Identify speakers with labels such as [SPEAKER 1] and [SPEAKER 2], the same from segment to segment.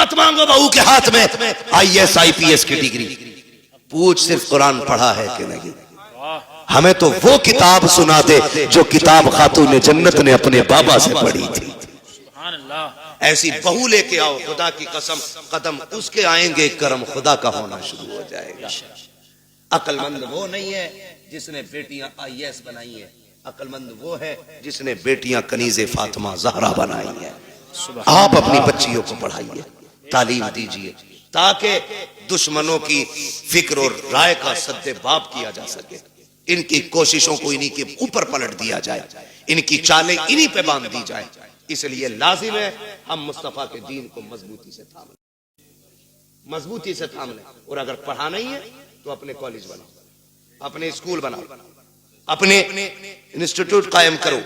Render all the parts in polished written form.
[SPEAKER 1] मत मांगो बहू के हाथ में IAS IPS की डिग्री, पूछ सिर्फ कुरान पढ़ा है कि नहीं। हमें तो वो किताब सुना दे जो किताब खातून जन्नत ने अपने बाबा से पढ़ी थी। ऐसी बहू लेके आओ, खुदा की कसम कदम उसके आएंगे, करम खुदा का होना शुरू हो जाएगा। अक्लमंद वो नहीं है जिसने बेटियां IAS बनाई है, अक्लमंद वो है जिसने बेटियां कनीज़े फातिमा ज़हरा बनाई है। आप अपनी बच्चियों को पढ़ाइए, तालीम दीजिए, ताकि दुश्मनों की फिक्र और राय का सद्देबाब किया जा सके। इनकी कोशिशों को इन्हीं के ऊपर पलट दिया जाए, इनकी चालें इन्हीं पे बांध दी जाए। इसलिए लाजिम है हम मुस्तफा के दीन को मजबूती से थाम लें, मजबूती से थाम लें। और अगर पढ़ा नहीं है तो अपने कॉलेज बनाओ, अपने स्कूल बनाओ, अपने इंस्टीट्यूट कायम करो,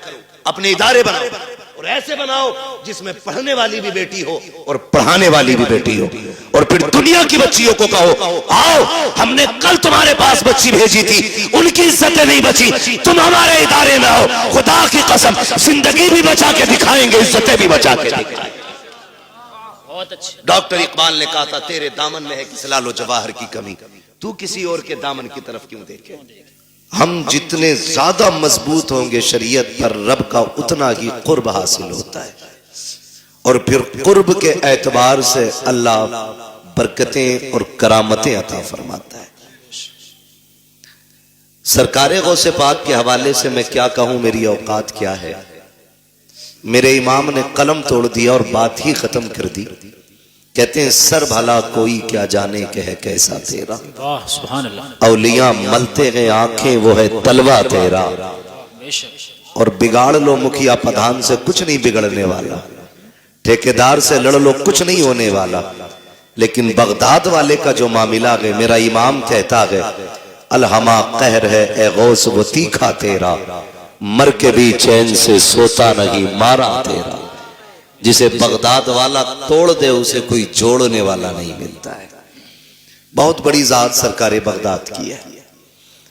[SPEAKER 1] अपने इदारे बनाओ, और ऐसे बनाओ जिसमें पढ़ने वाली भी बेटी हो और पढ़ाने वाली भी बेटी हो। और फिर दुनिया की बच्चियों को कहो, आओ हमने कल तुम्हारे पास बच्ची भेजी थी, उनकी इज्जतें नहीं बची, तुम हमारे इदारे में आओ, खुदा की कसम जिंदगी भी बचा के दिखाएंगे, इज्जतें भी बचा के दिखाएंगे। डॉक्टर इकबाल ने कहा था, तेरे दामन में है किस लालो जवाहर की कमी, तू किसी और के दामन की तरफ क्यों देखे। हम जितने ज्यादा मजबूत होंगे शरीयत पर, रब का उतना ही कुर्ब हासिल होता है। और फिर कुर्ब के एतबार से अल्लाह बरकतें और करामतें अता फरमाता है। सरकारे गौसे पाक के हवाले से मैं क्या कहूं, मेरी औकात क्या है। मेरे इमाम ने कलम तोड़ दिया और बात ही खत्म कर दी। कहते हैं सर भला कोई क्या जाने के है कैसा तेरा, सुभान अल्लाह। औलिया मलते गए आंखें वो है तलवा तेरा। और बिगाड़ लो मुखिया प्रधान से कुछ नहीं बिगड़ने वाला, ठेकेदार से लड़ लो कुछ नहीं होने वाला। लेकिन बगदाद वाले का जो मामला है, मेरा इमाम कहता है अलहमा कहर है ए गौस वो तीखा तेरा, मर के भी चैन से सोता नहीं मारा तेरा। जिसे बगदाद वाला तोड़ दे उसे कोई जोड़ने वाला नहीं मिलता है। बहुत बड़ी जात सरकार बगदाद की है।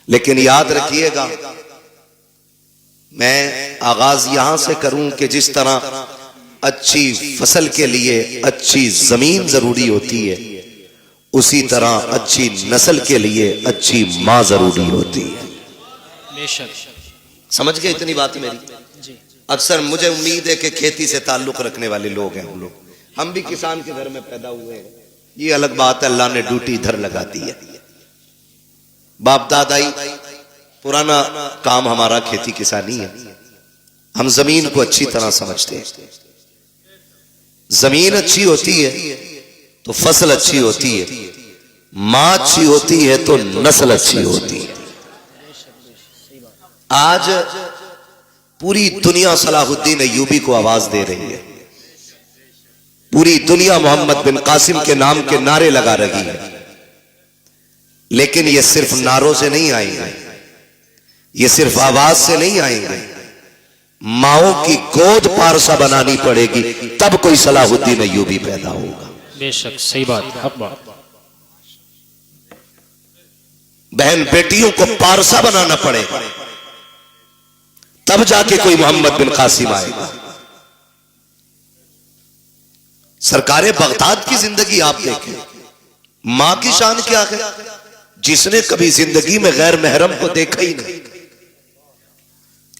[SPEAKER 1] लेकिन याद रखिएगा, मैं आगाज यहां से करूं कि जिस तरह अच्छी फसल के लिए अच्छी जमीन जरूरी होती है, उसी तरह अच्छी नस्ल के लिए अच्छी मां जरूरी होती है। बेशक समझ गए इतनी बात मेरी। अक्सर मुझे उम्मीद है कि खेती से ताल्लुक रखने वाले लोग हैं हम भी किसान के घर में पैदा हुए हैं। ये अलग बात है, अल्लाह ने ड्यूटी इधर लगा दी है। बाप दादाई पुराना काम हमारा खेती किसानी है। हम जमीन को अच्छी तरह समझते हैं। जमीन अच्छी होती है तो फसल अच्छी होती है, मां अच्छी होती है तो नस्ल अच्छी होती है। आज पूरी दुनिया सलाहुद्दीन अय्यूबी को आवाज दे रही है। पूरी दुनिया मोहम्मद बिन कासिम के नाम के नारे लगा रही है। लेकिन ये सिर्फ नारों से नहीं आएंगे, ये सिर्फ आवाज से नहीं आएंगे। माओ की गोद पारसा बनानी पड़ेगी, तब कोई सलाहुद्दीन अय्यूबी पैदा होगा। बेशक सही बात, हक बात। बहन बेटियों को पारसा बनाना पड़ेगा, तब जाके कोई मोहम्मद बिन कासिम आएगा। सरकारे बगदाद की जिंदगी आप देखें, मां की शान क्या है। जिसने कभी जिंदगी में गैर महरम को देखा ही नहीं,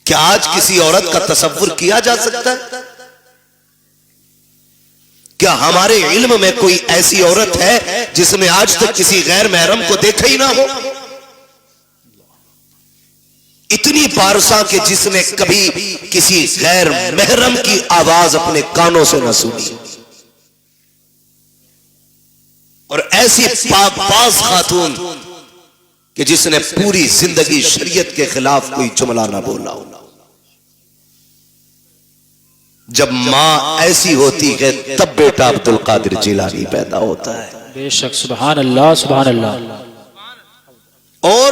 [SPEAKER 1] क्या आज किसी औरत का तसव्वुर किया जा सकता है? क्या हमारे इल्म में कोई ऐसी औरत है जिसने आज तक किसी गैर महरम को देखा ही ना हो? इतनी पारसा के जिसने कभी किसी गैर महरम की आवाज अपने कानों से न सुनी। और ऐसी पाकबाज खातून कि जिसने पूरी जिंदगी शरीयत के खिलाफ कोई जुमला ना बोला हो। जब मां ऐसी होती है तब बेटा अब्दुल कादिर जिलानी पैदा होता है।
[SPEAKER 2] बेशक सुभान अल्लाह, सुभान अल्लाह।
[SPEAKER 1] और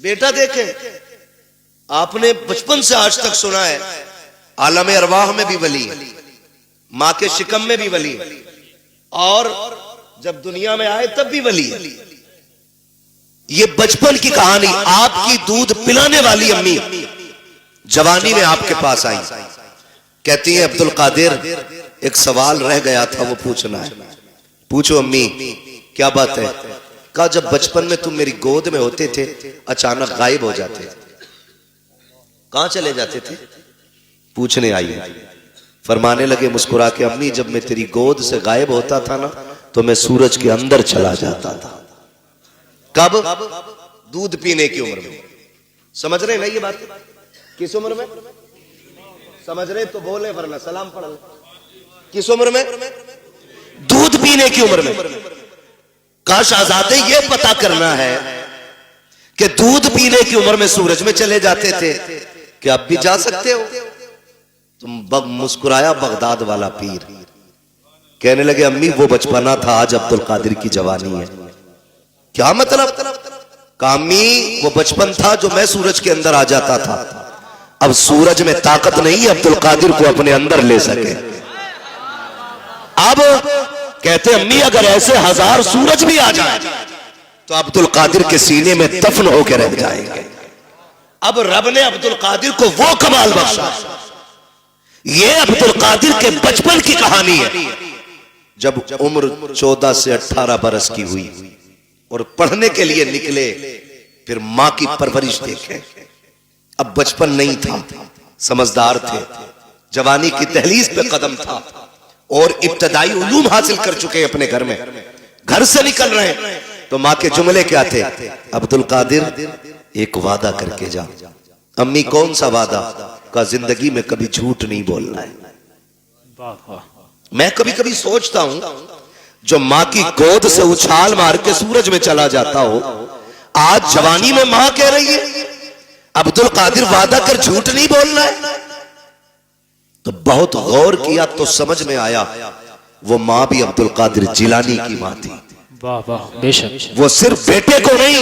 [SPEAKER 1] बेटा देखे, आपने बचपन से आज तक सुना है आलम अरवाह में भी वली, मां के शिकम में भी वली, और जब दुनिया में आए तब भी वली। ये बचपन की कहानी, आपकी दूध पिलाने वाली अम्मी जवानी में आपके पास आई, कहती है अब्दुल कादिर एक सवाल रह गया था, वो पूछना है। पूछो अम्मी, क्या बात है? कहा जब बचपन में तुम मेरी गोद में होते थे अचानक गायब हो जाते, कहां चले जाते थे? पूछने आई। फरमाने लगे मुस्कुरा के, अम्मी जब मैं तेरी गोद से गायब होता था ना तो मैं सूरज के अंदर चला जाता था। कब? दूध पीने की उम्र में। समझ रहे ना ये बात? किस उम्र में समझ रहे तो बोले, वरना सलाम पढ़ ले। किस उम्र में? दूध पीने की उम्र में। काश आजादे ये पता करना है कि दूध पीने की उम्र में सूरज में चले जाते थे, कि अब भी जा सकते हो? तुम मुस्कुराया बगदाद वाला पीर, कहने लगे अम्मी वो बचपना था, आज अब्दुल कादिर की जवानी है। क्या मतलब? कामी वो बचपन था जो मैं सूरज के अंदर आ जाता था, अब सूरज में ताकत नहीं है अब्दुल कादिर को अपने अंदर ले सके। अब कहते अम्मी अगर ऐसे 1000 सूरज भी आ जाए तो अब्दुल कादिर के सीने में दफन होकर रह जाएंगे। अब रब ने अब्दुल कादिर को वो कमाल बख्शा। ये अब्दुल कादिर के बचपन की कहानी है। जब उम्र 14 से 18 बरस की हुई और पढ़ने के लिए निकले, फिर मां की परवरिश देखे। अब बचपन नहीं था, समझदार थे, जवानी की दहलीज पे कदम था और इब्तदाई उलूम हासिल कर चुके अपने घर में। घर से निकल रहे हैं तो मां के जुमले क्या थे? अब्दुल कादिर एक वादा करके जा। अम्मी कौन सा वादा? का जिंदगी में कभी झूठ नहीं बोलना है। मैं कभी कभी सोचता हूं जो मां की गोद से उछाल मार के सूरज में चला जाता हो, आज जवानी में मां कह रही है अब्दुल कादिर वादा कर झूठ नहीं बोलना है। तो बहुत गौर किया तो समझ में आया वो मां भी अब्दुल कादिर जिलानी की मां थी।
[SPEAKER 2] वाह वाह, बेशक।
[SPEAKER 1] वो सिर्फ बेटे को नहीं,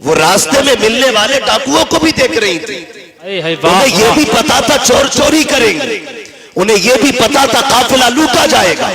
[SPEAKER 1] वो रास्ते में मिलने वाले डाकुओं को भी देख रही थी। उन्हें यह भी पता था चोर चोरी करेंगे, उन्हें यह भी पता था काफिला लूटा जाएगा।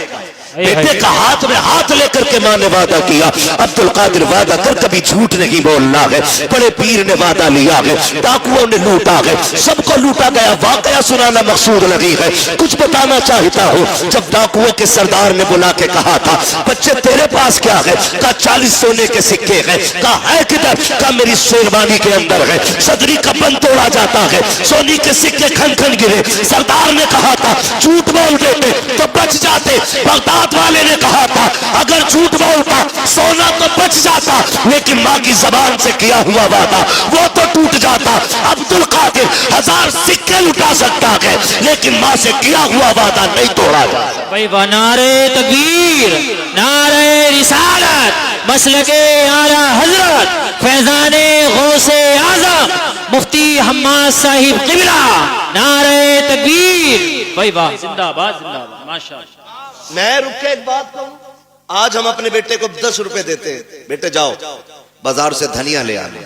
[SPEAKER 1] बेटे का हाथ में हाथ लेकर के मां ने वादा किया, अब्दुल कादिर वादा कर कभी झूठ नहीं बोलना है। बड़े पीर ने वादा लिया है, डाकुओं ने लूटा है, सबको लूटा गया। वाकया सुनाना मकसूद नहीं है, कुछ बताना चाहता हूँ। जब डाकुओं के सरदार ने बुला के कहा था बच्चे तेरे पास क्या है? का 40 सोने के सिक्के है। का है किधर? का मेरी शेरवानी के अंदर है। सदरी का बंद तोड़ा जाता है, सोने के सिक्के खन खन गिरे। सरदार ने कहा था झूठ बोल देते तो बच जाते। बगदाद वाले ने कहा था अगर झूठ बोलता सोना तो बच जाता, लेकिन मां की जबान से किया हुआ वादा वो तो टूट जाता। अब्दुल कादिर 1000 सिक्के लुटा सकता है, लेकिन मां से किया हुआ वादा नहीं तोड़ा जाता।
[SPEAKER 2] भाई नारे तकबीर, नारे रिसालत, मसलके आला हजरत, फैजाने गौसे आजम, मुफ्ती हम्माद साहिब किबला, नारे तकबीर। भाई वाह, जिंदाबाद जिंदाबाद, माशाअल्लाह।
[SPEAKER 1] मैं रुक के एक बात कहूं, आज हम अपने बेटे को 10 रुपए देते हैं, बेटे जाओ बाजार से धनिया ले आना,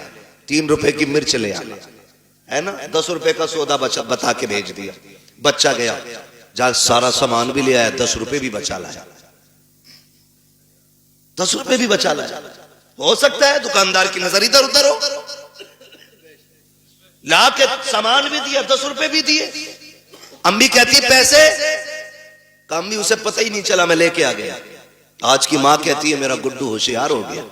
[SPEAKER 1] 3 रुपए की मिर्च ले आना, है ना? 10 रुपए का सौदा बता के भेज दिया। बच्चा गया, जा सारा सामान भी ले आया, 10 रुपए भी बचा लाया। 10 रुपए भी बचा लाया। हो सकता है दुकानदार की नजर इधर उधर हो, ला के सामान भी दिया, 10 रुपए भी दिए। अम्मी कहती पैसे, अम्मी उसे पता ही नहीं चला, मैं लेके आ गया। आज की मां कहती है मेरा गुड्डू होशियार हो गया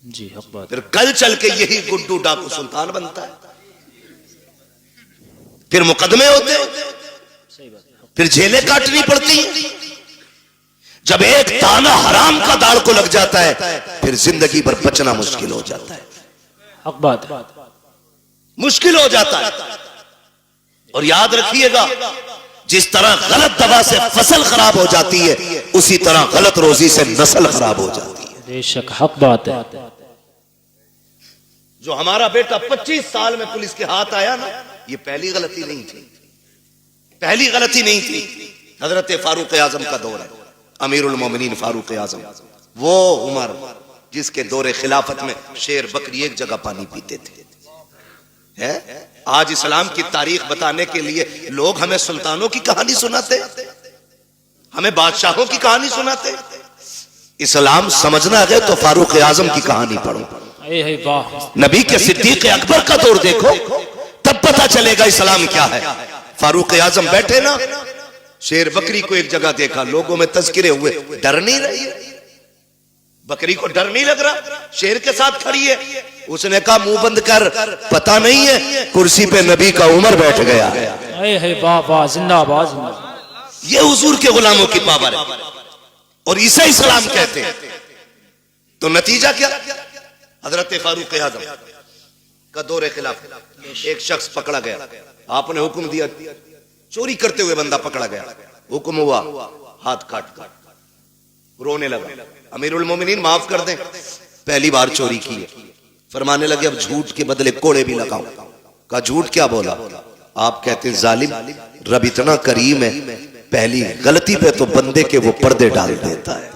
[SPEAKER 2] जी। हक बात।
[SPEAKER 1] फिर कल चल के यही गुड्डू डाकू सुल्तान बनता है, फिर मुकदमे होते, फिर जेलें काटनी पड़ती हैं। जब एक ताना हराम का दाड़ को लग जाता है फिर जिंदगी भर बचना मुश्किल हो जाता है।
[SPEAKER 2] हक बात,
[SPEAKER 1] मुश्किल हो जाता है। और याद रखिएगा जिस तरह गलत दवा से फसल खराब हो जाती है, उसी तरह गलत रोजी से नस्ल खराब हो जाती है।
[SPEAKER 2] बेशक हक बात है।
[SPEAKER 1] जो हमारा बेटा 25 साल में पुलिस के हाथ आया ना, ये पहली गलती नहीं थी, पहली गलती नहीं थी। हजरत फारूक आजम का दौर है, अमीरुल मोमिनीन फारूक आजम, वो उमर जिसके दौरे खिलाफत में शेर बकरी एक जगह पानी पीते थे। है? आज इस्लाम की तारीख बताने के लिए लोग हमें सुल्तानों की कहानी सुनाते, हमें बादशाहों की कहानी सुनाते। इस्लाम समझना है तो फारूक आजम की कहानी पढ़ो, नबी के सिद्दीक अकबर का दौर देखो, तब पता चलेगा इस्लाम क्या है। फारूक आजम बैठे ना, शेर बकरी को एक जगह देखा, लोगों में तस्करे हुए, डर नहीं रही है बकरी को, डर नहीं लग रहा, शेर के साथ खड़ी है। उसने कहा मुंह बंद कर, पता नहीं है कुर्सी पे नबी का उमर बैठ गया है।
[SPEAKER 2] वाह वाह, जिंदाबाद जिंदाबाद।
[SPEAKER 1] ये हुजूर के गुलामों की पावर है और इसे इस्लाम कहते हैं। तो नतीजा क्या? हजरत फारूक आजम का दौरे खिलाफ एक शख्स पकड़ा गया, आपने हुक्म दिया, चोरी करते हुए बंदा पकड़ा गया, हुक्म हुआ हाथ काट काट, रोने लगा, अमीरुल मोमिनीन माफ कर दें, पहली बार चोरी की है। फरमाने लगे अब झूठ के बदले कोड़े भी लगाओ। कहा झूठ क्या बोला? आप कहते हैं जालिम, रब इतना करीम है, पहली गलती पे तो बंदे के वो पर्दे डाल देता है,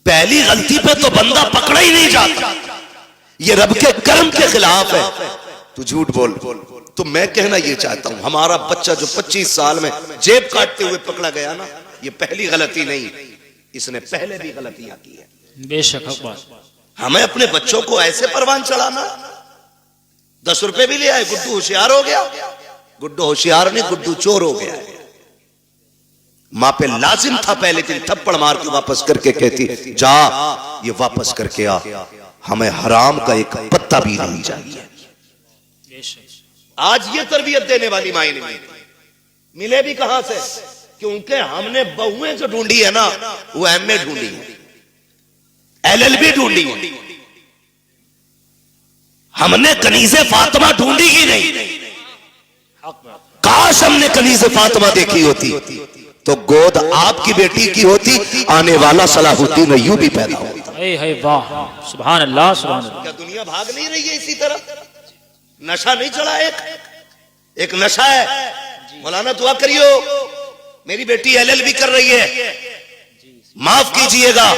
[SPEAKER 1] पहली गलती पे तो बंदा पकड़ा ही नहीं जाता, ये रब के कर्म के खिलाफ है, तू झूठ बोल। तो मैं कहना ये चाहता हूं, हमारा बच्चा जो 25 साल में जेब काटते हुए पकड़ा गया ना, ये पहली गलती नहीं, इसने पहले भी गलतियां की है।
[SPEAKER 2] बेशक हक बात।
[SPEAKER 1] हमें अपने बच्चों को ऐसे परवान चढ़ाना, 10 रुपए भी ले आए, गुड्डू होशियार हो गया, गुड्डू होशियार नहीं, गुड्डू चोर हो गया है। मां पे लाजिम था पहले दिन थप्पड़ मार के वापस करके कहती जा ये वापस करके आ, हमें हराम का एक पत्ता भी नहीं चाहिए। आज ये तरबियत देने वाली माई नहीं मिले भी कहां से? क्योंकि हमने बहुएं जो ढूंढी है ना, वो एमए ढूंढी है, एलएलबी ढूंढी है, हमने कनीज़े फातिमा ढूंढी ही नहीं। काश हमने कनीज़े फातिमा देखी होती तो गोद आपकी बेटी की होती, आने वाला सलाहुद्दीन अय्यूबी पैदा होता।
[SPEAKER 2] वाह, सुभान अल्लाह सुभान अल्लाह।
[SPEAKER 1] क्या दुनिया भाग नहीं रही है इसी तरह? नशा नहीं चढ़ा, एक नशा है। मौलाना दुआ करियो, मेरी बेटी एलएलबी कर रही है, माफ कीजिएगा,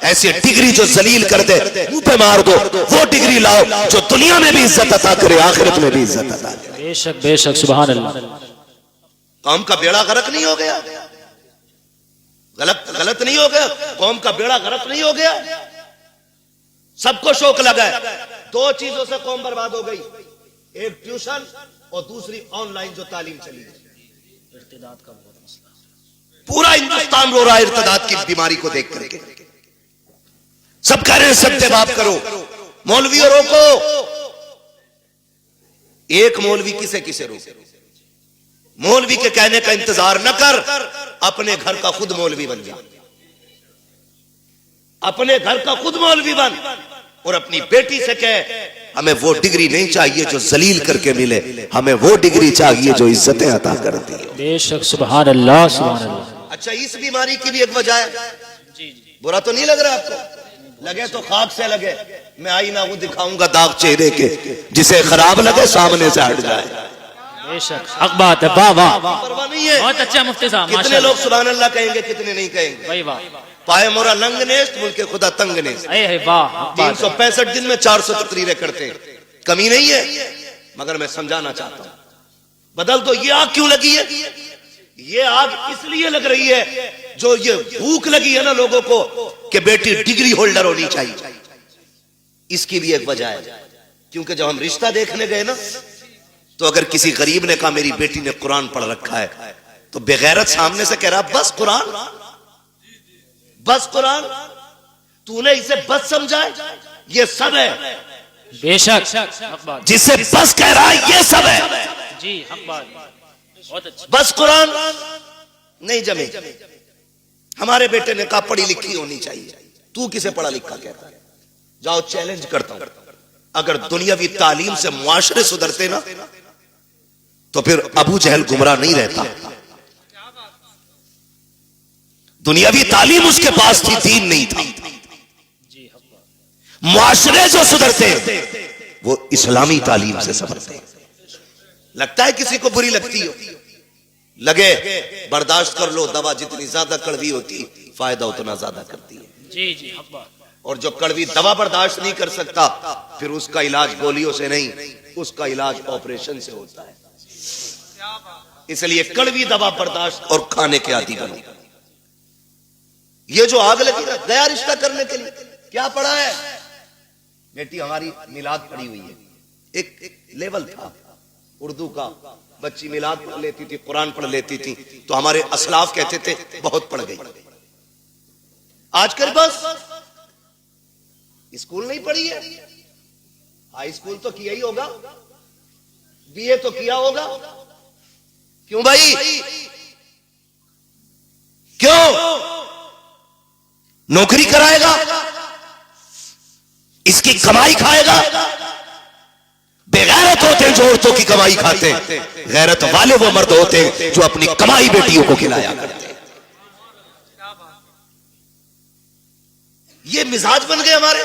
[SPEAKER 1] ऐसी डिग्री जो जलील कर दे मुंह पे मार दो, वो डिग्री लाओ जो दुनिया में भी इज्जत अता करे, आखिरत में भी इज्जत अता करे।
[SPEAKER 2] बेशक बेशक, सुभान अल्लाह।
[SPEAKER 1] कौम का बेड़ा गर्क नहीं हो गया, गलत नहीं हो गया, कौम का बेड़ा गर्क नहीं हो गया, सबको शौक लगा है। 2 चीजों से कौम बर्बाद हो गई, एक ट्यूशन और दूसरी ऑनलाइन जो तालीम चली है। इर्तिदाद का बहुत मसला, पूरा हिंदुस्तान रो रहा है इर्तिदाद की बीमारी को देख करके। सब कह रहे हैं सत्य बाप करो, मौलवी रोको। एक मौलवी किसे किसे रोके? मौलवी के कहने का इंतजार न कर, अपने घर का खुद मौलवी बन जा, अपने घर का खुद मौलवी बन और अपनी बेटी से कह हमें वो डिग्री नहीं चाहिए जो जलील करके मिले, हमें वो डिग्री चाहिए जो इज्जतें अता करती है।
[SPEAKER 2] बेशक, सुभान अल्लाह सुभान अल्लाह।
[SPEAKER 1] अच्छा, इस बीमारी की भी एक वजह है, बुरा तो नहीं लग रहा आपको? लगे तो खाक से लगे, मैं आईना वो दिखाऊंगा दाग चेहरे के, जिसे खराब लगे सामने से हट जाए।
[SPEAKER 2] बेशक हक बात है, वाह वाह,
[SPEAKER 1] परवाह नहीं है।
[SPEAKER 2] बहुत अच्छा मुफ्ती साहब,
[SPEAKER 1] कितने लोग सुभान अल्लाह कहेंगे, कितने नहीं कहेंगे?
[SPEAKER 2] भाई वाह,
[SPEAKER 1] पाए मोरा नंग नेस्त मुल्के खुदा तंग नेस्त।
[SPEAKER 2] वाह,
[SPEAKER 1] 365 दिन में 400 तकरीरें करते हैं, कमी नहीं है, मगर मैं समझाना चाहता हूं, बदल दो। ये आग क्यों लगी है? ये आग इसलिए लग रही है, जो ये भूख लगी है ना लोगों को कि बेटी डिग्री होल्डर होनी चाहिए, इसकी भी एक वजह है। क्योंकि जब हम रिश्ता देखने गए ना, तो अगर किसी गरीब ने कहा मेरी बेटी ने कुरान पढ़ रखा है, तो बेगैरत सामने से कह रहा बस कुरान, बस कुरान, तूने इसे बस समझा है, ये सब है।
[SPEAKER 2] बेशक,
[SPEAKER 1] जिसे बस कह रहा है ये सब है
[SPEAKER 2] जी, हक बात, बहुत अच्छा।
[SPEAKER 1] बस कुरान नहीं जमे। हमारे बेटे ने कहा पढ़ी लिखी होनी चाहिए, तू किसे पढ़ा लिखा कहता है? जाओ चैलेंज करता हूं, अगर दुनियावी तालीम से मुआशरे सुधरते ना, तो फिर अबू जहल गुमराह नहीं रहता। दुनियावी तालीम उसके पास थी, दीन नहीं था। मुआशरे जो सुधरते वो इस्लामी तालीम से संभलते। लगता है किसी को बुरी लगती हो, लगे बर्दाश्त कर लो, दवा जितनी ज्यादा कड़वी होती फायदा उतना ज्यादा करती है।
[SPEAKER 2] जी जी, हक बात।
[SPEAKER 1] और जो कड़वी दवा बर्दाश्त नहीं कर सकता, फिर उसका इलाज गोलियों से नहीं, उसका इलाज ऑपरेशन से होता है। इसलिए कड़वी दवा बर्दाश्त और खाने के आदी बनो। ये जो आग लगी ना गया रिश्ता करने के लिए, क्या पढ़ा है? बेटी हमारी मिलाद पढ़ी हुई है, एक लेवल था उर्दू का, बच्ची मिलाद पढ़ लेती थी, कुरान पढ़ लेती थी, तो हमारे असलाफ कहते थे बहुत पढ़ गई। आजकल बस स्कूल नहीं पढ़ी है, हाई स्कूल तो किया ही होगा, बीए तो किया होगा। क्यों भाई, क्यों? नौकरी कराएगा, इसकी कमाई खाएगा। बेगैरत होते हैं जो औरतों की कमाई खाते हैं, गैरत वाले वो मर्द होते हैं जो अपनी कमाई बेटियों को खिलाया करते हैं। ये मिजाज बन गए हमारे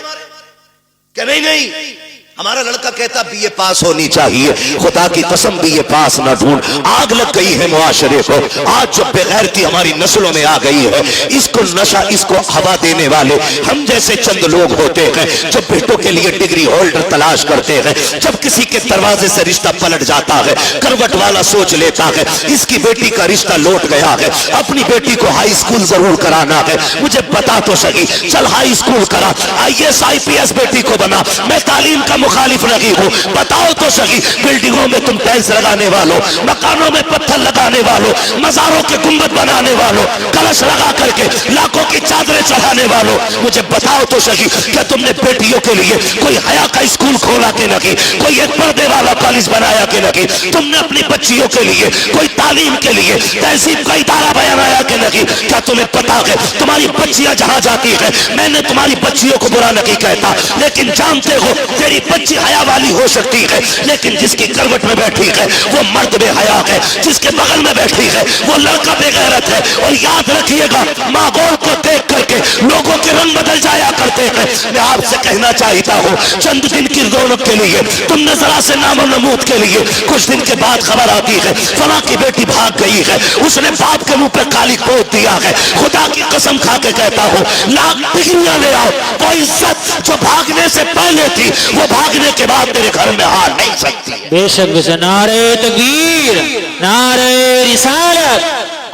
[SPEAKER 1] कि नहीं नहीं, हमारा लड़का कहता बीए पास होनी चाहिए, खुदा की कसम बीए पास ना ढूंढ। आग लग गई है मुआशरे को। आज जो बेगैरती हमारी नस्लों में आ गई है, इसको नशा, इसको हवा देने वाले हम जैसे चंद लोग होते हैं जो बेटों के लिए डिग्री होल्डर तलाश करते हैं। जब किसी के दरवाजे से रिश्ता पलट जाता है, करवट वाला सोच लेता है इसकी बेटी का रिश्ता लौट गया है, अपनी बेटी को हाई स्कूल जरूर कराना है। मुझे बता तो सही, चल हाई स्कूल करा, IAS IPS बेटी को बना। मैं तालीम का मुखालिफ नहीं हूं, बताओ तो सही। बिल्डिंगों में तुम टाइल्स लगाने वालों, मकानों में पत्थर लगाने वालों, मजारों के गुंबद बनाने वालों, कलश लगा करके लाखों की चादरें चढ़ाने वालों, मुझे बताओ तो सही, क्या तुमने बेटियों के लिए कोई हया का स्कूल खोला के नहीं, कोई एक पर्दे वाला कॉलेज बनाया के नहीं? तुमने अपनी बच्चियों के लिए कोई तालीम के लिए तहजीब का इदारा बनाया के नहीं? क्या तुम्हें पता है तुम्हारी बच्चियां जहां जाती है, मैंने तुम्हारी बच्चियों को बुरा नहीं कहता, लेकिन जानते हो तेरी बच्ची हया वाली हो सकती है, लेकिन जिसकी करवट में बैठी है वो मर्द बेहया है, जिसके बगल में बैठी है वो लड़का बेगैरत है। और याद रखिएगा, माहौल को देख करके लोगों के रंग बदल जाया करते हैं। मैं आपसे कहना चाहता हूँ, चंद दिन की रौनक के लिए, तुमने जरा से नामो नमूद के लिए, कुछ दिन के बाद खबर आती है फला की बेटी भाग गई है, उसने बाप के मुंह पे काली पोत दिया है। खुदा की कसम खा के कहता हूँ, लाख डिग्रियां ले आओ, वो इज्जत जो भागने से पहले थी वो भागने के बाद तेरे घर में आ नहीं सकती।
[SPEAKER 3] बेशक नारे तकबीर, नारे रिसालत,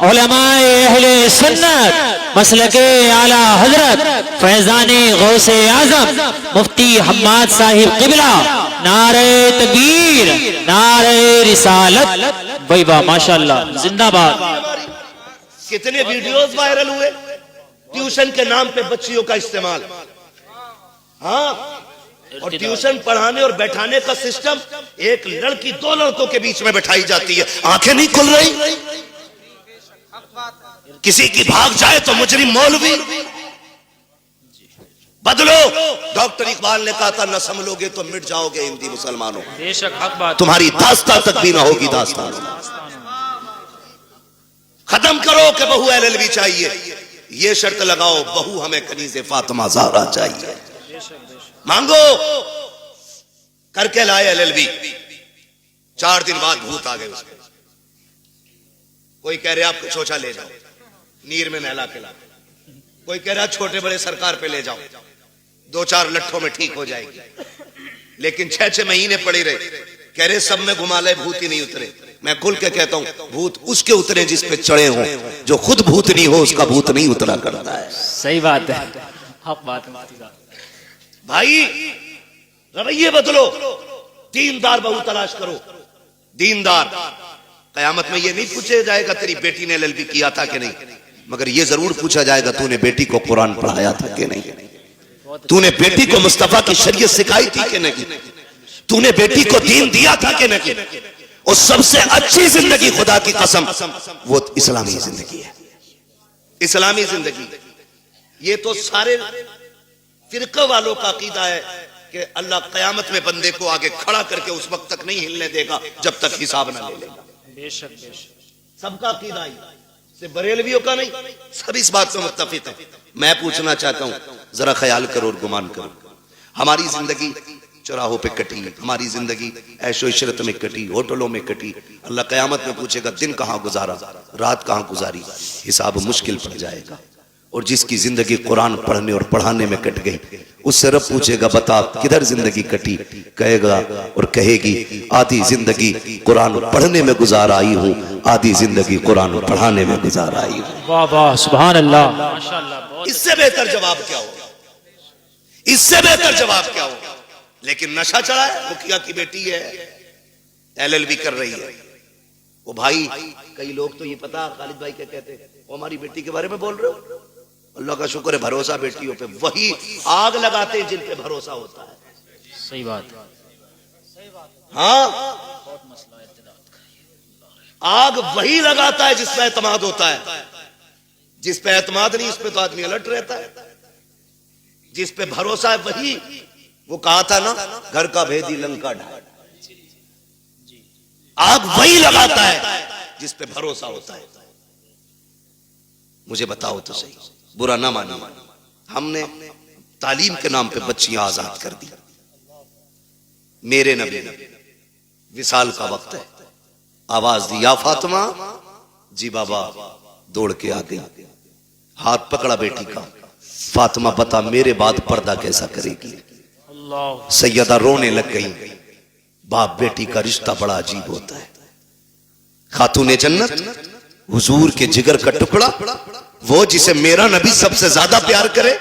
[SPEAKER 3] उलमाए अहले सुन्नत, मसलके आला हजरत फैजाने गौसे आजम मुफ्ती हम्माद साहिब किबला, नारे तकबीर, नारे रिसालत। भाई वाह, माशाअल्लाह, जिंदाबाद।
[SPEAKER 1] कितने वीडियोस वायरल हुए ट्यूशन के नाम पे बच्चियों का इस्तेमाल। हाँ, और ट्यूशन पढ़ाने और बैठाने का सिस्टम, एक लड़की दो लड़कों के बीच में बैठाई जाती है, आंखें नहीं खुल रही। किसी की भाग जाए तो मुजरिम मौलवी। बदलो, डॉक्टर इकबाल ने कहा था, न संभलोगे तो मिट जाओगे हिंदी मुसलमानों,
[SPEAKER 2] बेशक हक बात।
[SPEAKER 1] तुम्हारी दास्तां तक भी ना होगी दास्तां। खत्म करो कि बहू LLB चाहिए, ये शर्त लगाओ बहू हमें कनीज़े फातिमा ज़हरा चाहिए। मांगो, करके लाए LLB, 4 दिन बाद भूत आ गए उसके। कोई कह रहे आपको चोचा ले जाओ, नीर में नहला के ला। कोई कह रहा छोटे बड़े सरकार पे ले जाओ, 2-4 लट्ठों में ठीक हो जाएगी। लेकिन 6-6 महीने पड़ी रहे, कह रहे सब में घुमा ले, भूत ही नहीं उतरे। मैं खुल के कहता हूं, भूत उसके उतरे जिस पे चढ़े हों, जो खुद भूत नहीं हो उसका भूत नहीं उतरा करता है।
[SPEAKER 2] सही बात है, हक बात है
[SPEAKER 1] भाई। रवैये बदलो, दीनदार बहू तलाश करो, दीनदार। कयामत में ये नहीं पूछा जाएगा तेरी बेटी ने LLB किया था कि नहीं, मगर ये जरूर पूछा जाएगा तूने बेटी को कुरान पढ़ाया था कि नहीं, तूने बेटी को मुस्तफा की शरीयत सिखाई थी कि नहीं, तूने बेटी को दीन दिया था कि नहीं। और सबसे अच्छी जिंदगी, खुदा की कसम, वो इस्लामी जिंदगी है, इस्लामी जिंदगी। ये तो सारे फिरका वालों का अकीदा है कि अल्लाह कयामत में बंदे को आगे खड़ा करके उस वक्त तक नहीं हिलने देगा जब तक हिसाब ना ले लेगा।
[SPEAKER 2] बेशक बेशक
[SPEAKER 1] सबका अकीदा ही, सिर्फ बरेलवियों का नहीं, सब इस बात में मुत्तफिक है। मैं पूछना चाहता हूं, जरा ख्याल करो और गुमान करो, हमारी जिंदगी चौराहों पे कटी, हमारी जिंदगी ऐशो इशरत में कटी, होटलों में कटी। अल्लाह कयामत में पूछेगा दिन कहां गुजारा, रात कहां गुजारी, हिसाब मुश्किल पड़ जाएगा। और जिसकी जिंदगी कुरान पढ़ने और पढ़ाने में कट गई, उससे रब पूछेगा बता किधर जिंदगी कटी, कहेगा और कहेगी आधी जिंदगी कुरान पढ़ने में गुजार आई हूँ, आधी जिंदगी कुरान पढ़ाने में गुजार आई हूँ।
[SPEAKER 3] वाह वाह, सुभान अल्लाह,
[SPEAKER 2] माशाअल्लाह।
[SPEAKER 1] इससे बेहतर जवाब क्या होगा, इससे बेहतर जवाब क्या होगा। लेकिन नशा चढ़ा है, मुखिया की बेटी है, LLB कर रही है, वो भाई, कई लोग तो ये पता खालिद भाई क्या कहते हैं, वो हमारी बेटी के बारे में बोल रहे हो, अल्लाह का शुक्र है भरोसा बेटियों पे, वही आग लगाते हैं जिन पे भरोसा होता है।
[SPEAKER 2] सही बात।
[SPEAKER 1] हाँ, आग वही लगाता है जिस पे एतमाद होता है, जिस पे एतमाद नहीं उस पे तो आदमी अलर्ट रहता है, जिस पे भरोसा है वही, वो कहा था ना, घर का भेदी लंका ढाल, आग वही लगाता है जिस पे भरोसा होता है। मुझे बताओ तो सही, बुरा ना मानो, हमने तालीम के नाम पे बच्चियां आजाद कर दी। मेरे नबी विसाल का वक्त है, आवाज दी, या फातिमा, जी बाबा, दौड़ के आ गई, हाथ पकड़ा बेटी का, फातिमा बता मेरे बाद पर्दा कैसा करेगी। सैयदा रोने लग गई। बाप बेटी का रिश्ता बड़ा अजीब होता है। खातूने जन्नत, हुजूर के जिगर का टुकड़ा, वो जिसे मेरा नबी सबसे ज्यादा प्यार करे,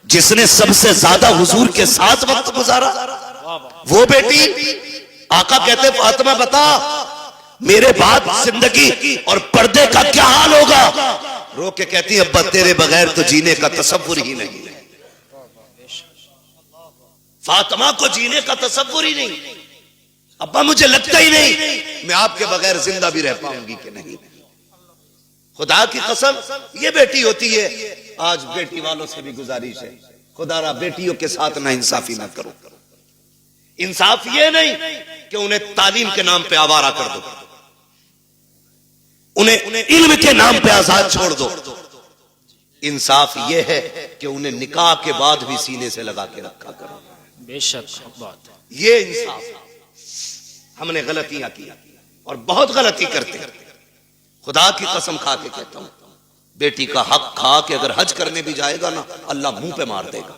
[SPEAKER 1] जिसने सबसे ज्यादा हुजूर के साथ वक्त गुजारा, वो बेटी, आका कहते फातिमा बता मेरे बाद जिंदगी और पर्दे का क्या हाल होगा। रो के कहती अब्बा तेरे बगैर तो जीने का तसव्वुर ही नहीं है। फातिमा को जीने का तसव्वुर ही नहीं, अब्बा मुझे लगता ही नहीं मैं आपके बगैर जिंदा भी रह पाऊंगी कि नहीं। खुदा की कसम ये बेटी होती है। आज बेटी वालों से भी गुजारिश है, खुदारा बेटियों के साथ ना इंसाफी ना करो। इंसाफ ये नहीं कि उन्हें तालीम के नाम पे आवारा कर दो, उन्हें इल्म के नाम पे आजाद छोड़ दो। इंसाफ ये है कि उन्हें निकाह के बाद भी सीने से लगा के रखा करो।
[SPEAKER 2] बेशक बात,
[SPEAKER 1] ये इंसाफ। हमने गलतियां की और बहुत गलती करते हैं। खुदा की कसम खा के कहता हूं, बेटी का हक खा के अगर हज करने भी जाएगा ना, अल्लाह मुंह पे मार देगा,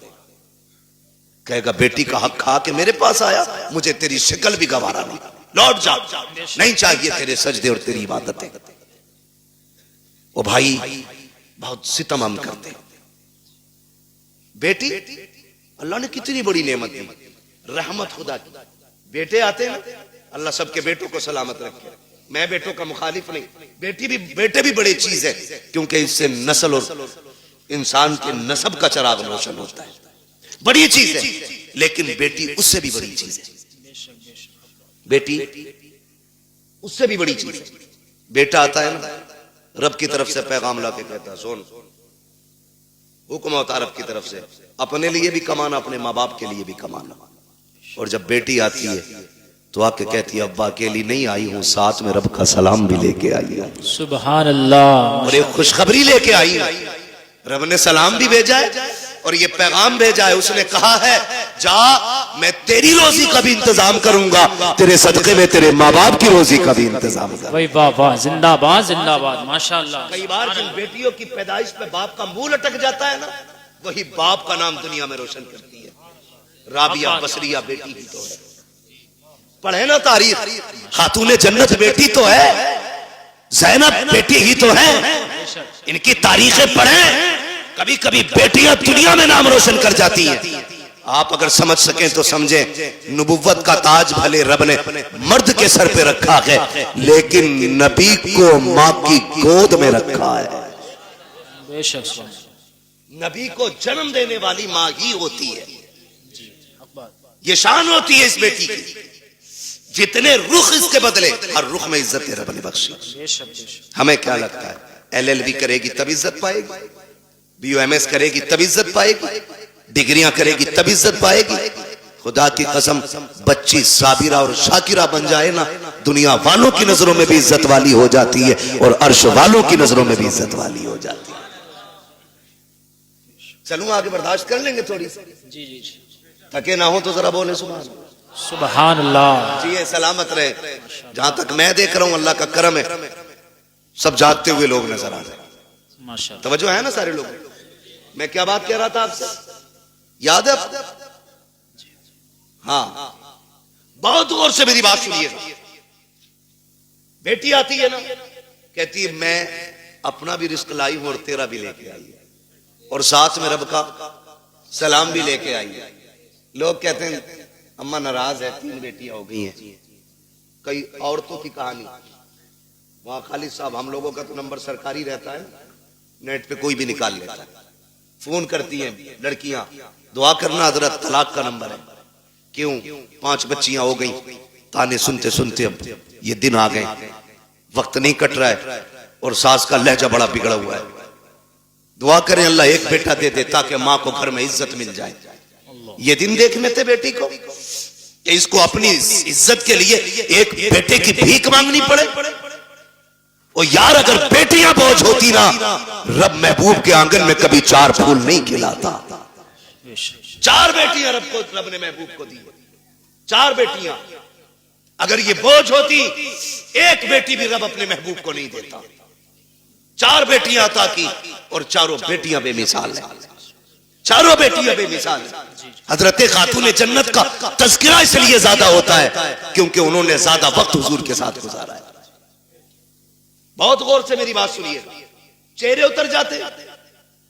[SPEAKER 1] कहेगा बेटी का हक खा के मेरे पास आया, मुझे तेरी शक्ल भी गवारा नहीं, लौट जा, नहीं चाहिए तेरे सजदे और तेरी इबादतें। ओ भाई, बहुत सितम हम करते हैं। बेटी अल्लाह ने कितनी बड़ी नेमत दी, रहमत खुदा की। बेटे आते हैं, अल्लाह सबके बेटों को सलामत रखे। मैं बेटों का मुखालिफ नहीं, बेटे भी बड़ी चीज है, क्योंकि इससे नस्ल और इंसान के नसब का चराग रोशन होता है, बड़ी चीज है। लेकिन बेटी उससे भी बड़ी चीज है। बेटी उससे भी बड़ी चीज है। बेटा आता है ना, रब की तरफ से पैगाम ला के कहता है, सुन, हुक्म होता रब की तरफ से, अपने लिए भी कमाना, अपने माँ बाप के लिए भी कमाना। और जब बेटी आती है तो आके कहती है अब्बा अकेली नहीं आई हूं, साथ में रब का सलाम भी लेके आई हूं।
[SPEAKER 3] सुभान अल्लाह।
[SPEAKER 1] और एक खुशखबरी लेके आई हूं, रब ने सलाम भी भेजा है और ये पैगाम भेजा है। उसने कहा है जा, मैं तेरी रोजी का भी इंतजाम करूंगा, तेरे सदके में तेरे माँ बाप की रोजी का भी इंतजाम करूंगा।
[SPEAKER 2] भाई वाह वाह, जिंदाबाद जिंदाबाद, माशाअल्लाह।
[SPEAKER 1] कई बार जिन बेटियों की पैदाइश पे बाप का मुंह लटक जाता है ना, वही बाप का नाम दुनिया में रोशन करती है। राबिया बसरिया बेटी ही तो है, पढ़े ना तारीख, खातूने जन्नत बेटी तो है, ज़ैनब बेटी ही तो है। इनकी तारीखें पढ़ें, कभी कभी बेटियां दुनिया में नाम रोशन कर जाती हैं। आप अगर समझ सकें तो समझें, नबुव्वत का ताज भले रब ने मर्द के सर पे रखा है, लेकिन नबी को माँ की गोद में रखा है।
[SPEAKER 2] बेशक,
[SPEAKER 1] नबी को जन्म देने वाली माँ ही होती है। ये शान होती है इस बेटी की। जितने रुख इसके बदले, हर रुख में इज्जत रब ने बख्शी। हमें क्या लगता है, LLB करेगी तब इज्जत पाएगी, BUMS करेगी तब इज्जत पाएगी, डिग्रियां करेगी तब इज्जत पाएगी। खुदा की कसम, बच्ची साबिरा और शाकिरा बन जाए ना, दुनिया वालों की नजरों में भी इज्जत वाली हो जाती है और अर्श वालों की नजरों में भी इज्जत वाली हो जाती है। चलूं आगे, बर्दाश्त कर लेंगे थोड़ी सी।
[SPEAKER 2] जी जी जी,
[SPEAKER 1] थके ना हो तो जरा बोले सुभान
[SPEAKER 2] सुभान अल्लाह।
[SPEAKER 1] जी, सलामत रहे। जहां तक मैं देख रहा हूं अल्लाह का करम है, सब जागते हुए लोग नजर आ रहे हैं।
[SPEAKER 2] माशाअल्लाह,
[SPEAKER 1] तवज्जो है ना सारे लोग। मैं क्या बात कह रहा था आपसे, याद है आपको? हाँ, बहुत गौर से मेरी बात सुनिएगा। बेटी आती है ना, कहती है मैं अपना भी रिस्क लाई हूं और तेरा भी लेके आई है, और साथ में रब का सलाम भी लेके आई है। लोग कहते हैं अम्मा नाराज है, 3 बेटियां हो गई हैं। कई औरतों की कहानी, वहां खालिद साहब, हम लोगों का तो नंबर सरकारी रहता है, नेट पे कोई भी निकाल लेता है। फोन करती हैं लड़कियां, दुआ करना हजरत, तलाक का नंबर है। क्यों? 5 बच्चियां हो गई। ताने सुनते सुनते अब ये दिन आ गए, वक्त नहीं कट रहा है और सास का लहजा बड़ा बिगड़ा हुआ है। दुआ करें अल्लाह एक बेटा दे दे ताकि माँ को घर में इज्जत मिल जाए। ये दिन देखने थे बेटी को कि इसको अपनी इज्जत के लिए एक बेटे की भीख मांगनी पड़े। और यार अगर बेटियां बोझ होती ना, रब महबूब के आंगन में कभी 4 फूल नहीं खिलाता। 4 बेटियां रब ने महबूब को दी, 4 बेटियां। अगर ये बोझ होती, एक बेटी भी रब अपने महबूब को नहीं देता। 4 बेटियां अता की और चारों बेटियां बेमिसाल हैं, चारों बेटियां बेमिसाल हैं। हजरत खातून जन्नत का तज़किरा इसलिए ज्यादा होता है क्योंकि उन्होंने ज्यादा वक्त हुजूर के साथ गुजारा है। बहुत गौर से मेरी बात सुनिए, चेहरे उतर जाते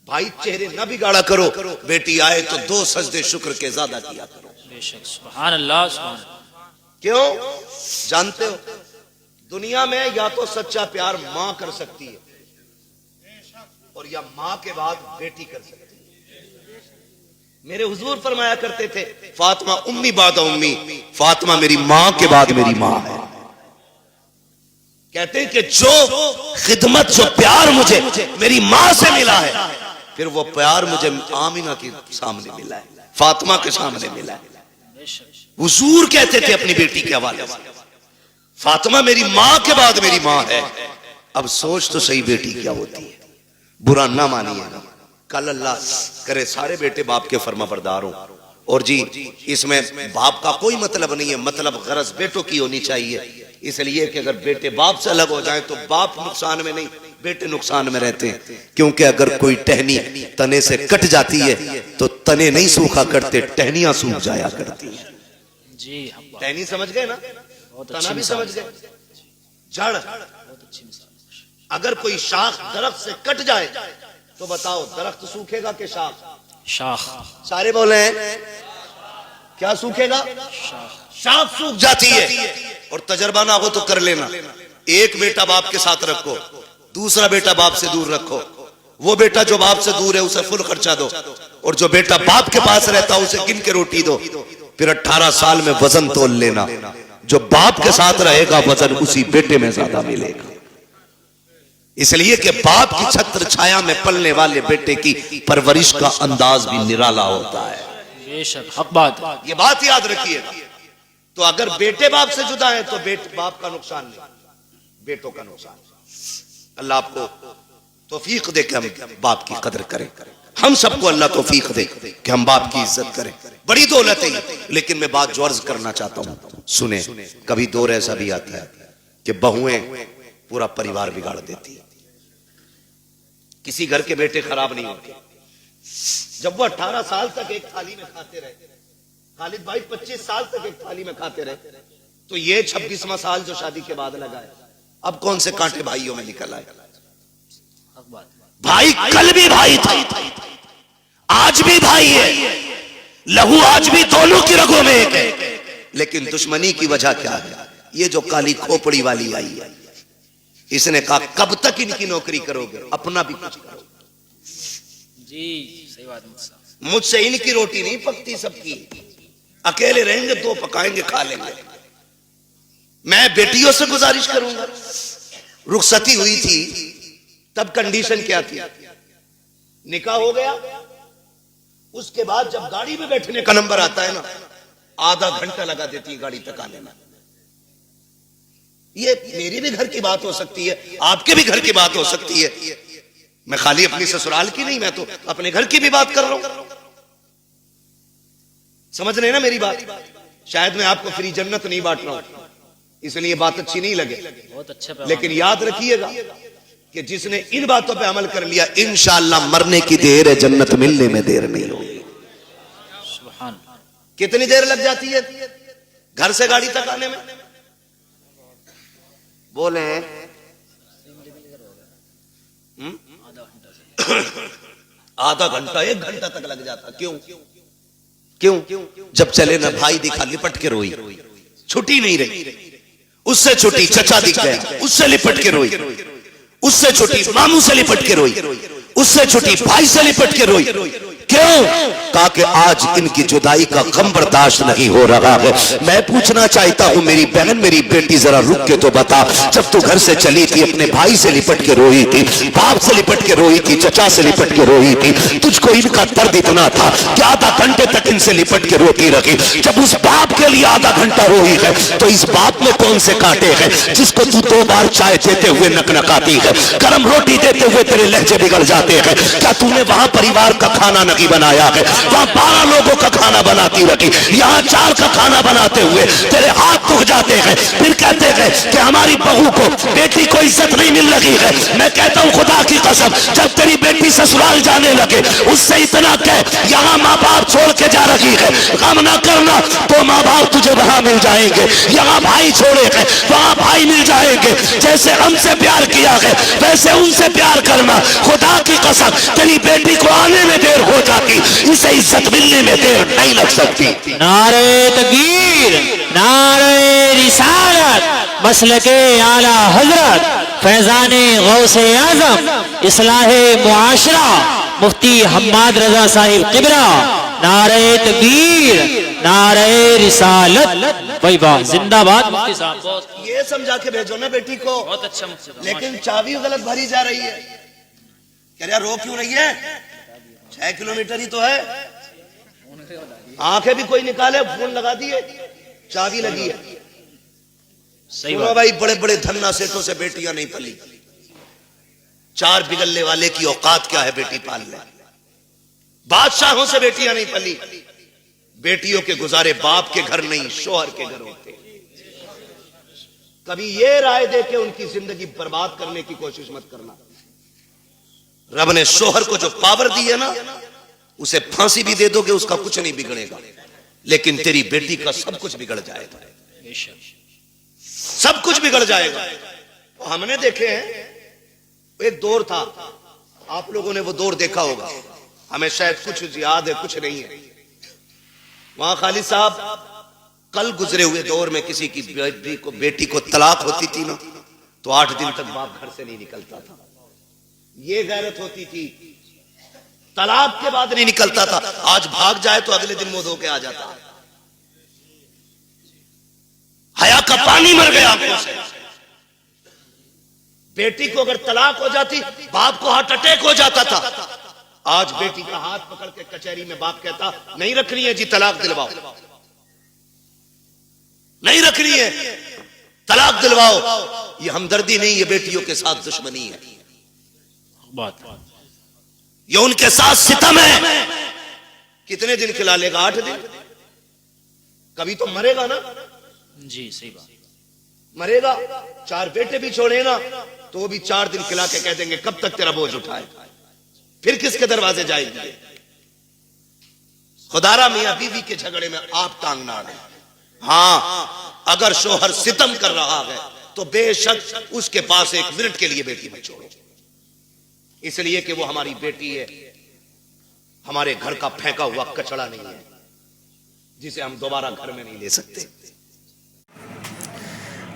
[SPEAKER 1] भाई, चेहरे ना बिगाड़ा करो। बेटी आए तो 2 सजदे शुक्र के ज्यादा किया करो।
[SPEAKER 2] बेशक, सुभान अल्लाह, सुभान अल्लाह।
[SPEAKER 1] क्यों? जानते हो दुनिया में या तो सच्चा प्यार मां कर सकती है और या मां के बाद बेटी कर सकती है। मेरे हुजूर फरमाया करते थे, फातिमा उम्मी बाद उम्मी, फातिमा मेरी मां के बाद मेरी मां है। कहते हैं कि जो खिदमत, जो प्यार मुझे मेरी मां से मिला है, फिर वो प्यार मुझे आमिना के सामने मिला है, फातिमा के सामने मिला है। हुजूर कहते थे अपनी बेटी के हवाले से, फातिमा मेरी मां के बाद मेरी मां है। अब सोच तो सही बेटी क्या होती है। बुरा ना मानिए, कल अल्लाह करे सारे बेटे बाप के फर्माबरदार हों। और जी इसमें बाप का कोई मतलब नहीं है, मतलब गरज बेटों की होनी चाहिए। इसलिए कि अगर बेटे बाप से अलग हो जाए तो बाप नुकसान में नहीं, बेटे नुकसान में रहते हैं। क्योंकि अगर कोई टहनी तने से कट जाती है तो तने नहीं सूखा करते, टहनियां सूख जाया करती हैं।
[SPEAKER 2] जी,
[SPEAKER 1] टहनी समझ गए ना, तना भी समझ गए, जड़। अगर कोई शाख दरख्त से कट जाए तो बताओ दरख्त सूखेगा कि शाख?
[SPEAKER 2] शाख।
[SPEAKER 1] सारे बोले हैं क्या सूखेगा? शाख सूख जाती है। और तजर्बा ना हो तो कर लेना, एक बेटा बाप के साथ रखो, दूसरा बेटा बाप से दूर रखो। वो बेटा जो बाप से दूर है उसे फुल खर्चा दो, और जो बेटा बाप के पास रहता है उसे गिन के रोटी दो। फिर 18 साल में वजन तोल लेना, जो बाप के साथ रहेगा वजन उसी बेटे में ज्यादा मिलेगा। इसलिए कि बाप की छत्र छाया में पलने वाले बेटे की परवरिश का अंदाज भी निराला होता है।
[SPEAKER 2] बेशक, हक बात,
[SPEAKER 1] ये बात याद रखिएगा। तो अगर बेटे बाप से जुदा है तो बाप का नुकसान नहीं, बेटों का नुकसान। अल्लाह आपको तौफीक दे कि हम बाप की कदर करें। हम सबको अल्लाह तौफीक दे कि हम बाप की इज्जत करें। बड़ी दौलत है। लेकिन मैं बात जो अर्ज करना चाहता हूं, सुने। कभी दौर ऐसा भी आता है कि बहुएं पूरा परिवार बिगाड़ देती है। किसी घर के बेटे खराब नहीं होते। जब वो 18 साल तक एक थाली में खाते रहे, खालिद भाई 25 साल तक एक थाली में खाते रहे, तो ये 26वां साल जो शादी के बाद लगा है, अब कौन से कांटे भाइयों में निकल आए। भाई कल भी भाई था, आज भी भाई है, लहू आज भी दोनों की रगों में एक है। लेकिन दुश्मनी की वजह क्या है? ये जो काली खोपड़ी वाली आई है, इसने कहा कब तक इनकी नौकरी करोगे, अपना भी कुछ करो।
[SPEAKER 2] जी सही बात,
[SPEAKER 1] मुझसे इनकी रोटी नहीं पकती, सबकी। अकेले रहेंगे तो पकाएंगे, खा लेंगे। मैं बेटियों से गुजारिश करूंगा। रुखसती हुई थी तब कंडीशन क्या थी? निकाह हो गया, उसके बाद जब गाड़ी में बैठने का नंबर आता है ना, आधा घंटा लगा देती है गाड़ी तक आने में। ये मेरी भी घर की बात हो सकती है, आपके भी घर की बात हो सकती है। मैं खाली अपनी ससुराल की नहीं, मैं तो अपने घर की भी बात कर रहा हूं। समझ रहे हैं ना मेरी बात? शायद मैं आपको फ्री जन्नत नहीं बांट रहा हूं, इसलिए बात अच्छी नहीं लगे।
[SPEAKER 2] बहुत अच्छा,
[SPEAKER 1] लेकिन याद रखिएगा कि जिसने इन बातों पे अमल कर लिया, इंशाअल्लाह मरने की देर है, जन्नत मिलने में देर नहीं होगी।
[SPEAKER 2] सुभान।
[SPEAKER 1] कितनी देर लग जाती है घर से गाड़ी तक आने में? बोले आधा घंटा 1 घंटा तक लग जाता। क्यों? क्यों? जब चले ना भाई दिखा लिपट के रोई, छुट्टी नहीं रही। उससे छोटी चचा दिख गया, उससे लिपट के रोई, उससे छोटी मामू से लिपट के रोई, उससे छोटी भाई से लिपट के रोई। क्यों? कहा कि आज इनकी जुदाई का गम बर्दाश्त नहीं हो रहा है। मैं पूछना चाहता हूं मेरी बहन, मेरी बेटी, जरा रुक के तो बता, जब तू घर से चली थी अपने भाई से लिपट के रोई थी, बाप से लिपट के रोई थी, चचा से लिपट के रोई थी, तुझको इनका दर्द इतना था कि आधा घंटे तक इनसे लिपट के रोती रही। जब उस बाप के लिए आधा घंटा रोई है तो इस बाप में कौन से कांटे हैं जिसको तू 2 बार चाय देते हुए नकनकाती है, गर्म रोटी देते हुए तेरे लहजे बिगड़ जाते हैं। क्या तूने वहां परिवार का खाना नहीं बनाया है? वहां 12 लोगों का खाना बनाती रही, यहाँ 4 का खाना बनाते हुए तेरे हाथ दुख जाते हैं। फिर कहते हैं कि हमारी बहू को, बेटी को इज्जत नहीं मिल रही है। मैं कहता हूं खुदा की कसम, जब तेरी बेटी ससुराल जाने लगे उससे इतना कह, यहाँ माँ बाप छोड़ के जा रही है, गम ना करना, तो माँ बाप तुझे वहां मिल जाएंगे। यहाँ भाई छोड़े हैं, वहां भाई मिल जाएंगे। जैसे हमसे प्यार किया है वैसे उनसे प्यार करना। खुदा की कसम, तेरी बेटी को आने में देर हो जाती, इसे इज्जत मिलने में देर नहीं लग सकती।
[SPEAKER 3] नारे तकबीर, नारे रिसालत, मसलके आला हजरत, फैजाने गौसे आजम, इस्लाहे मुआशरा, मुफ्ती हम्माद रजा साहिब किबरा। नारे तकबीर, नारे रिसालत। वही बात, जिंदाबाद मुफ्ती साहब।
[SPEAKER 2] बहुत
[SPEAKER 1] ये समझा के भेजो ना बेटी को।
[SPEAKER 2] बहुत अच्छा मुफ्ती साहब।
[SPEAKER 1] लेकिन चाबी गलत भरी जा रही है। कह रहा रो क्यों रही है? 6 किलोमीटर ही तो है। आंखें भी कोई निकाले, फोन लगा दिए, चाबी लगी है।
[SPEAKER 2] सही
[SPEAKER 1] सुनो
[SPEAKER 2] बात।
[SPEAKER 1] भाई, बड़े बड़े धन्ना सेठों से बेटियां नहीं पली। 4 बिगलने वाले की औकात क्या है बेटी पालने? बादशाहों से बेटियां नहीं पली। बेटियों के गुजारे बाप के घर नहीं, शोहर के घर होते। कभी ये राय दे के उनकी जिंदगी बर्बाद करने की कोशिश मत करना। रब ने शोहर को जो पावर दी है ना, उसे फांसी भी दे दोगे उसका कुछ नहीं बिगड़ेगा, लेकिन तेरी बेटी का सब कुछ बिगड़ जाएगा,
[SPEAKER 2] बेशक
[SPEAKER 1] सब कुछ बिगड़ जाएगा। तो हमने देखे हैं, एक दौर था, आप लोगों ने वो दौर देखा होगा, हमें शायद कुछ याद है कुछ नहीं है। वहां खालिद साहब, कल गुजरे हुए दौर में किसी की बेटी को तलाक होती थी ना, तो 8 दिन तक बाप घर से नहीं निकलता था। ये गैरत होती थी, तलाक के बाद नहीं निकलता था। आज भाग जाए तो अगले दिन मुंह धो के आ जाता। हया का पानी मर गया आंखों से। बेटी को अगर तलाक हो जाती, बाप को हार्ट अटैक हो जाता था। आज बेटी का हाथ पकड़ के कचहरी में बाप कहता, नहीं रखनी है जी, तलाक दिलवाओ, नहीं रखनी है, तलाक दिलवाओ। ये हमदर्दी नहीं, ये बेटियों के साथ दुश्मनी है,
[SPEAKER 2] बात।
[SPEAKER 1] ये उनके साथ सितम है। कितने दिन खिला लेगा? 8 दिन। कभी तो मरेगा ना,
[SPEAKER 2] जी सही बात।
[SPEAKER 1] मरेगा। 4 बेटे भी छोड़े ना, तो वो भी 4 दिन खिला के कह देंगे कब तक तेरा बोझ उठाए, फिर किसके दरवाजे जाएंगे? खुदारा मियां बीवी के झगड़े में आप टांग ना अड़े। हाँ, अगर शोहर सितम कर रहा है तो बेशक उसके पास 1 मिनट के लिए बेटी मत छोड़ो, इसलिए कि वो हमारी बेटी है, हमारे घर का फेंका हुआ कचड़ा नहीं है जिसे हम दोबारा घर में नहीं ले सकते।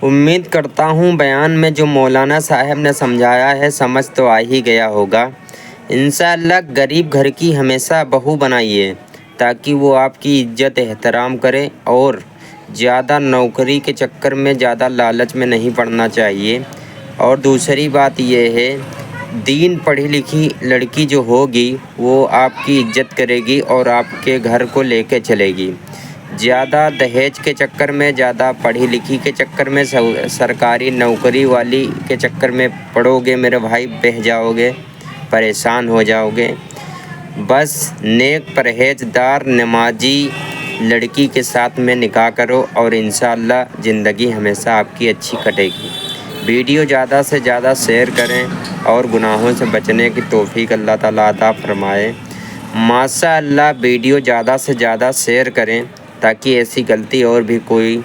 [SPEAKER 4] उम्मीद करता हूँ बयान में जो मौलाना साहब ने समझाया है समझ तो आ ही गया होगा। इंशाअल्लाह गरीब घर की हमेशा बहू बनाइए ताकि वो आपकी इज्जत एहतराम करे, और ज़्यादा नौकरी के चक्कर में, ज़्यादा लालच में नहीं पड़ना चाहिए। और दूसरी बात ये है, दीन पढ़ी लिखी लड़की जो होगी वो आपकी इज्जत करेगी और आपके घर को लेके चलेगी। ज़्यादा दहेज के चक्कर में, ज़्यादा पढ़ी लिखी के चक्कर में, सरकारी नौकरी वाली के चक्कर में पड़ोगे मेरे भाई, बह जाओगे, परेशान हो जाओगे। बस नेक परहेजदार नमाजी लड़की के साथ में निकाह करो और इंशाअल्लाह ज़िंदगी हमेशा आपकी अच्छी कटेगी। वीडियो ज़्यादा से ज़्यादा शेयर करें और गुनाहों से बचने की तौफीक अल्लाह ताला अता फरमाए। माशाअल्लाह वीडियो ज़्यादा से ज़्यादा शेयर करें ताकि ऐसी गलती और भी कोई